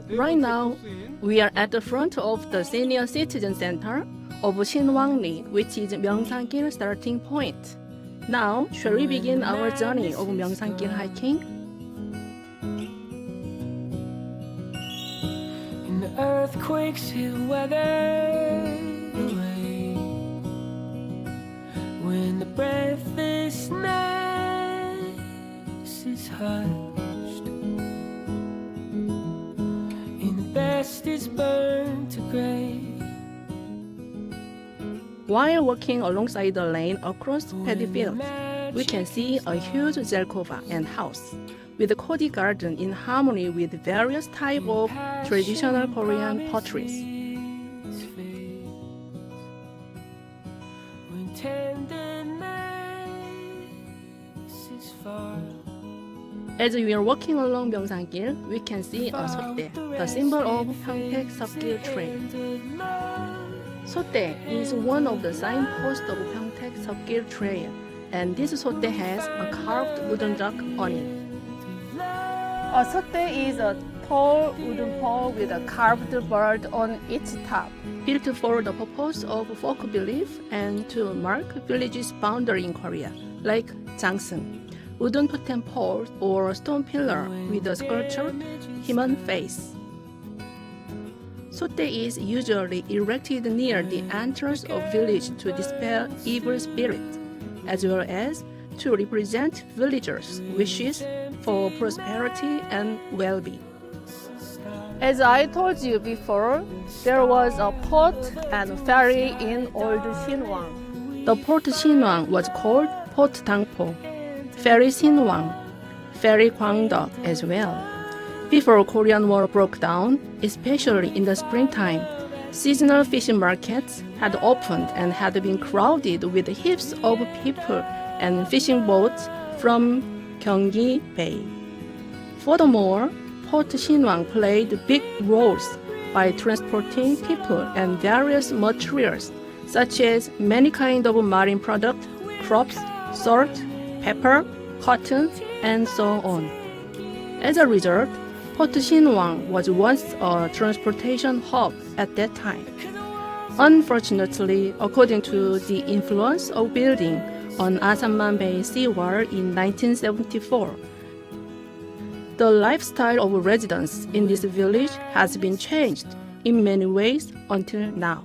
Right now, we are at the front of the Senior Citizen Center of Shinwangri, which is Myeongsang-gil starting point. Now, shall we begin our journey of Myeongsang-gil hiking? And the earthquakes hit weather away. When the breathlessness is hushed, and the best is burned to gray. While walking alongside the lane across paddy fields, we can see a huge Zelkova and house with a cozy garden in harmony with various types of traditional Korean potteries. When tenderness is far. As we are walking along Myeongsang-gil, we can see a seop-gil, the symbol of Pyeongtaek seop-gil trail. Seop-gil is one of the signposts of Pyeongtaek seop-gil trail, and this seop-gil has a carved wooden duck on it. A seop-gil is a tall wooden pole with a carved bird on its top, built for the purpose of folk belief and to mark villages' boundary in Korea, like Jangseung, wooden totem pole or stone pillar with a sculptured human face. Seop-gil is usually erected near the entrance of village to dispel evil spirits, as well as to represent villagers' wishes for prosperity and well-being. As I told you before, there was a port and ferry in Old Shinwang. The Port Shinwang was called Port Dangpo, Ferry Shinwang, Ferry Gwangdeok as well. Before Korean War broke down, especially in the springtime, seasonal fishing markets had opened and had been crowded with heaps of people and fishing boats from Gyeonggi Bay. Furthermore, Port Shinwang played big roles by transporting people and various materials such as many kinds of marine products, crops, salt, pepper, cotton, and so on. As a result, Port Shinwang was once a transportation hub at that time. Unfortunately, according to the influence of building on Asanman Bay seawall in 1974, the lifestyle of residents in this village has been changed in many ways until now.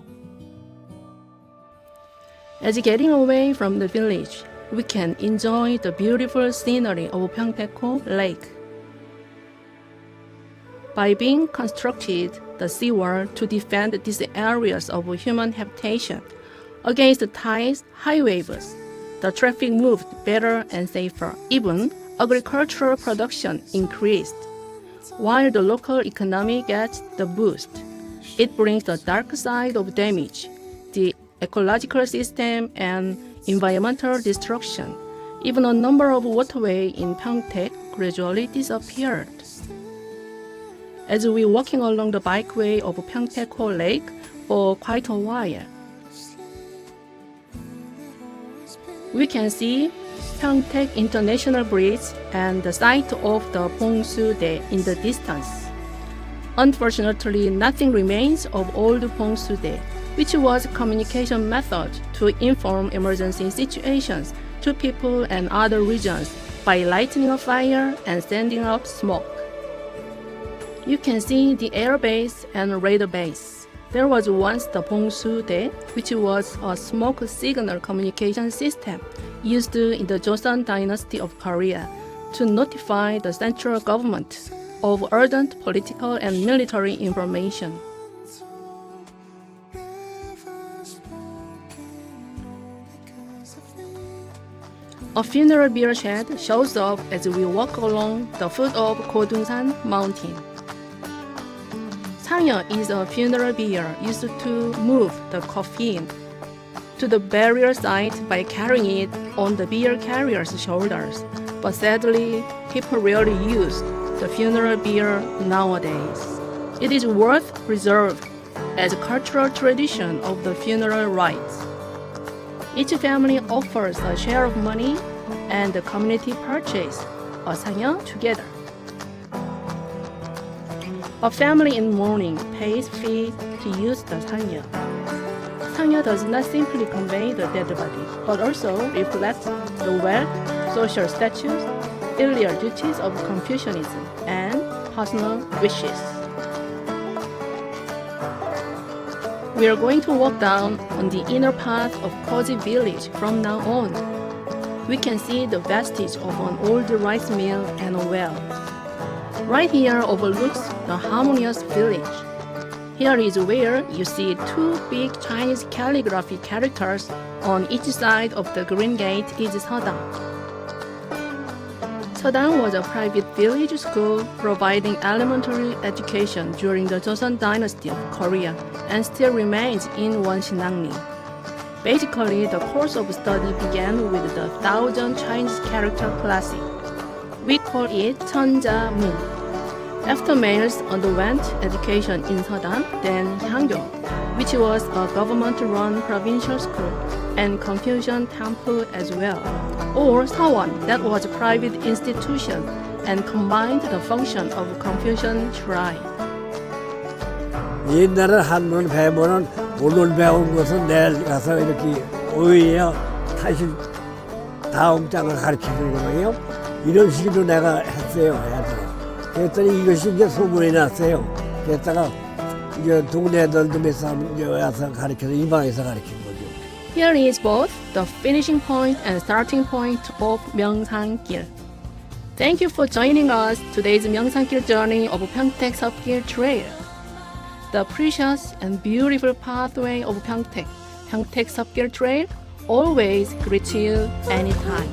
As getting away from the village, we can enjoy the beautiful scenery of Pyeongtaek Lake. By being constructed the seawall to defend these areas of human habitation against the tide's high waves, the traffic moved better and safer. Even agricultural production increased. While the local economy gets the boost, it brings the dark side of damage, the ecological system and environmental destruction. Even a number of waterways in Pyeongtaek gradually disappeared. As we walking along the bikeway of Pyeongtaek Lake for quite a while, we can see Pyeongtaek International Bridge and the site of the Bongsu-dae in the distance. Unfortunately, nothing remains of old Bongsu-dae, which was a communication method to inform emergency situations to people and other regions by lighting a fire and sending out smoke. You can see the air base and radar base. There was once the Bongsu-dae, which was a smoke signal communication system used in the Joseon Dynasty of Korea to notify the central government of urgent political and military information. A funeral beer shed shows up as we walk along the foot of Godungsan Mountain. Sangyeon is a funeral beer used to move the coffin to the burial site by carrying it on the beer carrier's shoulders, but sadly, people rarely use the funeral beer nowadays. It is worth preserved as a cultural tradition of the funeral rites. Each family offers a share of money and the community purchase a sangyeon together. A family in mourning pays fee to use the sangye. Sangye does not simply convey the dead body, but also reflects the wealth, social status, filial duties of Confucianism, and personal wishes. We are going to walk down on the inner path of Cozy Village from now on. We can see the vestige of an old rice mill and a well. Right here overlooks the harmonious village. Here is where you see two big Chinese calligraphy characters on each side of the green gate is Seodang. Seodang was a private village school providing elementary education during the Joseon Dynasty of Korea and still remains in Wonsinangli. Basically, the course of study began with the 1,000 Chinese character classic. We call it Cheonja-mu. After males underwent education in Seodang, then Hyangyo, which was a government-run provincial school, and Confucian Temple as well, or Sawon, that was a private institution and combined the function of Confucian shrine. 옛날에 한문 배우면 오늘 배운 것은 내일 가서 이렇게 오히려 다시 다음 장을 가르치는 거예요. 이런 식으로 내가 했어요. 애들. 그랬더니 이것이 이제 소문이 났어요. 그랬다가 이제 동네 애들도 몇 사람 이제 와서 가르쳐서 이 방에서 가르친 거죠. Here is both the finishing point and starting point of Myeongsang-gil. Thank you for joining us today's Myeongsang-gil journey of Pyeongtaek seop-gil Trail. The precious and beautiful pathway of Pyeongtaek seop-gil Trail always greets you anytime.